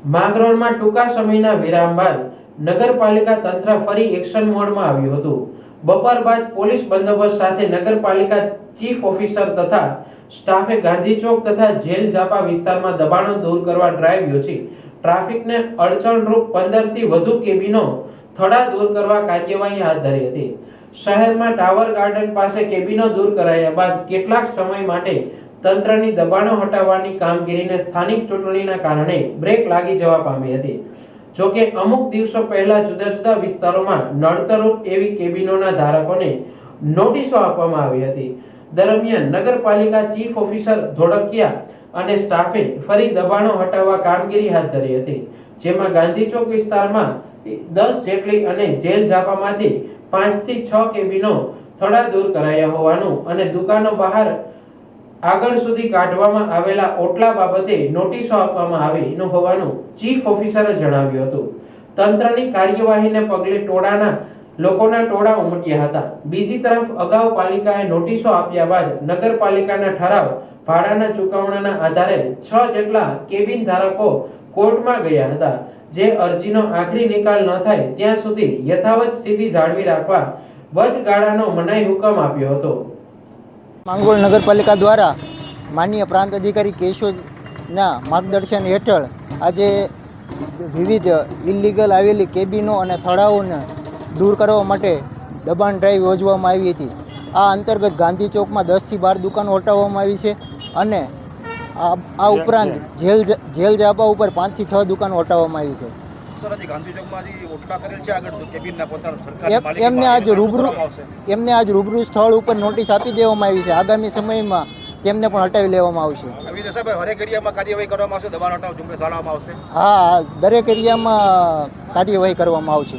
માંગરોળમાં ટૂંકા સમયના વિરામ બાદ નગરપાલિકા તંત્ર ફરી એક્શન મોડમાં આવ્યું હતું। બપોર બાદ પોલીસ બંદોબસ્ત સાથે નગરપાલિકા ચીફ ઓફિસર તથા સ્ટાફે ગાંધી ચોક તથા જેલ ઝાપા વિસ્તારમાં દબાણો દૂર કરવા ડ્રાઈવ યોજી ટ્રાફિકને અડચણરૂપ 15 થી વધુ કેબિનો થડા દૂર કરવા કાર્યવાહી હાથ ધરી હતી। શહેરમાં ટાવર ગાર્ડન પાસે કેબિનો દૂર કરાયા બાદ કેટલાક સમય માટે તંત્રની દબાણો હટાવવાની કામગીરીને સ્થાનિક ચૂંટણીના કારણે બ્રેક લાગી જવા પામી હતી। જોકે અમુક દિવસો પહેલા જુદા જુદા વિસ્તારોમાં નડતરરૂપ એવી કેબિનોના ધારકોને નોટિસો આપવામાં આવી હતી। દરમિયાન નગરપાલિકા ચીફ ઓફિસર ધોળકિયા અને સ્ટાફે ફરી દબાણો હટાવવા કામગીરી હાથ ધરી હતી, જેમાં ગાંધી ચોક વિસ્તારમાં 10 જેટલી અને જેલ ઝાપામાંથી 5 થી 6 કેબિનો થડા દૂર કરાયા હોવાનું અને દુકાનો બહાર આગળ સુધી કાઢવામાં આવેલા ઓટલા બાબતે નોટિસો આપવામાં આવી હોવાનું ચીફ ઓફિસરે જણાવ્યું હતું। તંત્રની કાર્યવાહીને પગલે લોકોના ટોળા ઉમટ્યા હતા। બીજી તરફ અગાઉ પાલિકાએ નોટિસો આપ્યા બાદ નગરપાલિકાના ઠરાવ ભાડાના ચૂકવણાના આધારે 6 જેટલા કેબિન ધારકો કોર્ટમાં ગયા હતા, જે અરજીનો આખરી નિકાલ ન થાય ત્યાં સુધી યથાવત સ્થિતિ જાળવી રાખવા વચગાળાનો મનાઈ હુકમ આપ્યો હતો। માંગરોળ નગરપાલિકા દ્વારા માનનીય પ્રાંત અધિકારી કેશોદના માર્ગદર્શન હેઠળ આજે વિવિધ ઇલીગલ આવેલી કેબિનો અને થડાઓને દૂર કરવા માટે દબાણ ડ્રાઈવ યોજવામાં આવી હતી। આ અંતર્ગત ગાંધી ચોકમાં 10 થી 12 દુકાનો હટાવવામાં આવી છે અને આ ઉપરાંત જેલ ઝાપા ઉપર 5 થી 6 દુકાનો હટાવવામાં આવી છે। એમને આજ રૂબરૂ સ્થળ ઉપર નોટિસ આપી દેવામાં આવી છે। આગામી સમયમાં તેમને પણ હટાવી લેવામાં આવશે। હા, દરેક એરિયામાં કાર્યવાહી કરવામાં આવશે।